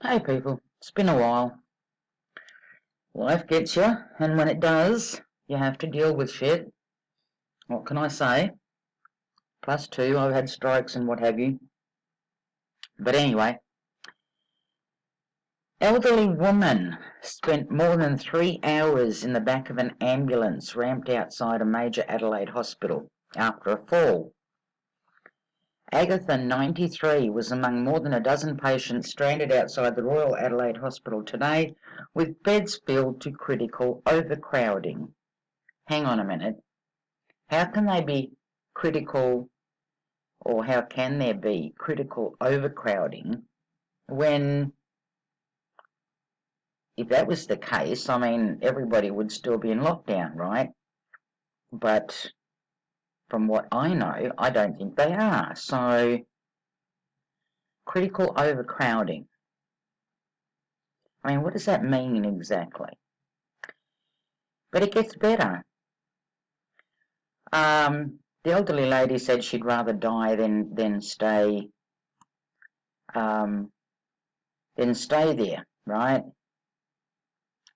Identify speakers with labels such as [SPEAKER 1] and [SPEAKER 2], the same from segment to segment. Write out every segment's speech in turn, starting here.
[SPEAKER 1] Hey people, it's been a while. Life gets you, and when it does, you have to deal with shit. What can I say? +2, I've had strokes and what have you. But anyway, elderly woman spent more than 3 hours in the back of an ambulance ramped outside a major Adelaide hospital after a fall. Agatha, 93, was among more than a dozen patients stranded outside the Royal Adelaide Hospital today with beds filled to critical overcrowding. Hang on a minute. How can they be critical, or how can there be critical overcrowding when, if that was the case, I mean, everybody would still be in lockdown, right? But from what I know, I don't think they are. So, critical overcrowding. I mean, what does that mean exactly? But it gets better. The elderly lady said she'd rather die than stay there, right?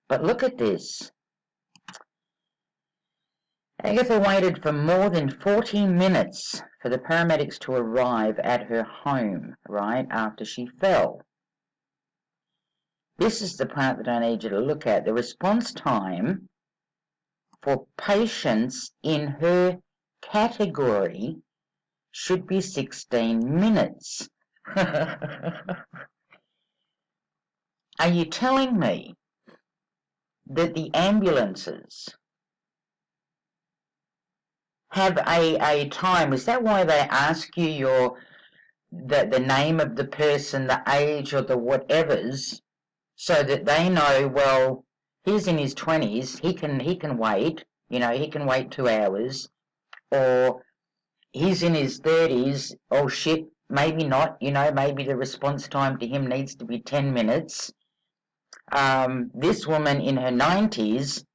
[SPEAKER 1] But look at this. Agatha waited for more than 40 minutes for the paramedics to arrive at her home, right, after she fell. This is the part that I need you to look at. The response time for patients in her category should be 16 minutes. Are you telling me that the ambulances have a time? Is that why they ask you the name of the person, the age, or the whatevers, so that they know, well, he's in his 20s, he can wait, he can wait 2 hours, or he's in his 30s, oh shit, maybe not, maybe the response time to him needs to be 10 minutes. This woman in her 90s,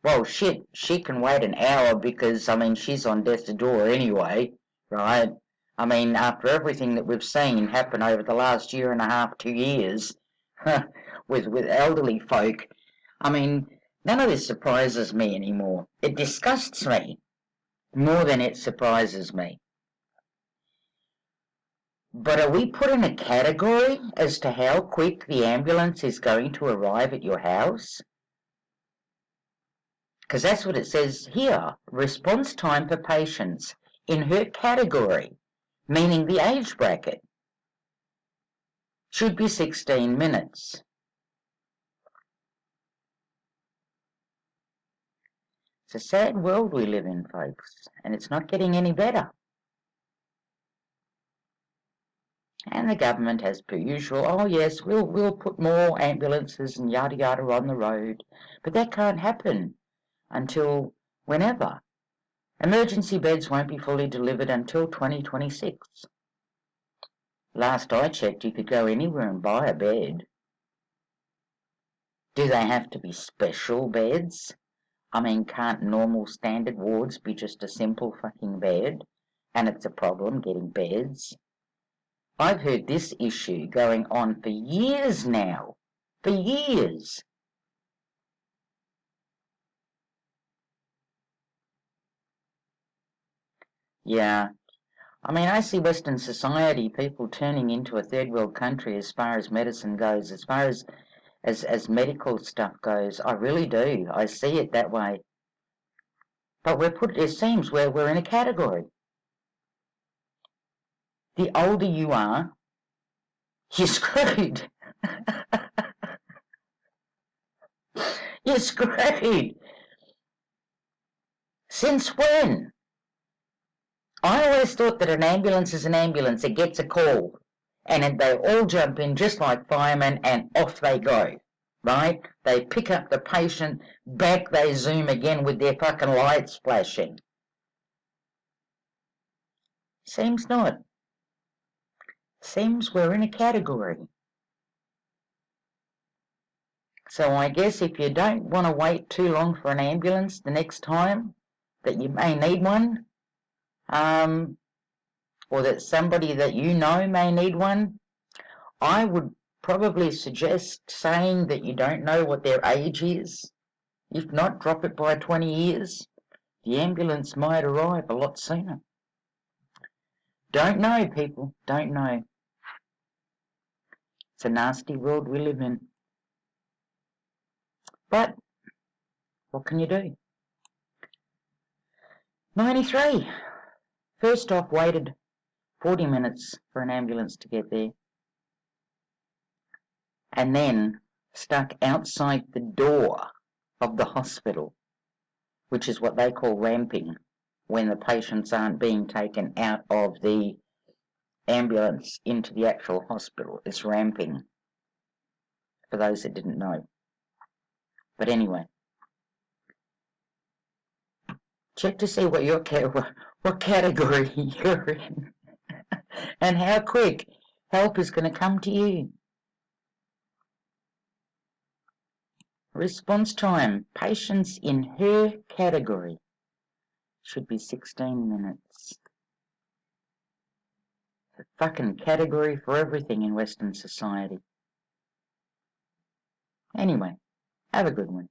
[SPEAKER 1] well, shit, she can wait an hour because, I mean, she's on death's door anyway, right? I mean, after everything that we've seen happen over the last year and a half, 2 years, with elderly folk, I mean, none of this surprises me anymore. It disgusts me more than it surprises me. But are we put in a category as to how quick the ambulance is going to arrive at your house? Because that's what it says here. Response time for patients in her category, meaning the age bracket, should be 16 minutes. It's a sad world we live in, folks, and it's not getting any better. And the government, as per usual, oh yes, we'll put more ambulances and yada yada on the road. But that can't happen until whenever. Emergency beds won't be fully delivered until 2026. Last I checked, you could go anywhere and buy a bed. Do they have to be special beds? I mean, can't normal standard wards be just a simple fucking bed? And it's a problem getting beds. I've heard this issue going on for years now. For years. Yeah. I mean, I see Western society, people turning into a third world country as far as medicine goes, as far as medical stuff goes. I really do. I see it that way. But it seems we're in a category. The older you are, you're screwed. You're screwed. Since when? I always thought that an ambulance is an ambulance. It gets a call. And they all jump in just like firemen and off they go. Right? They pick up the patient, back they zoom again with their fucking lights flashing. Seems not. Seems we're in a category. So I guess if you don't want to wait too long for an ambulance the next time that you may need one, or that somebody that you know may need one, I would probably suggest saying that you don't know what their age is. If not, drop it by 20 years. The ambulance might arrive a lot sooner. Don't know, people. Don't know. It's a nasty world we live in. But what can you do? 93. First off, waited 40 minutes for an ambulance to get there. And then stuck outside the door of the hospital, which is what they call ramping, when the patients aren't being taken out of the ambulance into the actual hospital. It's ramping, for those that didn't know. But anyway, check to see what category you're in and how quick help is going to come to you. Response time. Patients in her category should be 16 minutes. A fucking category for everything in Western society. Anyway, have a good one.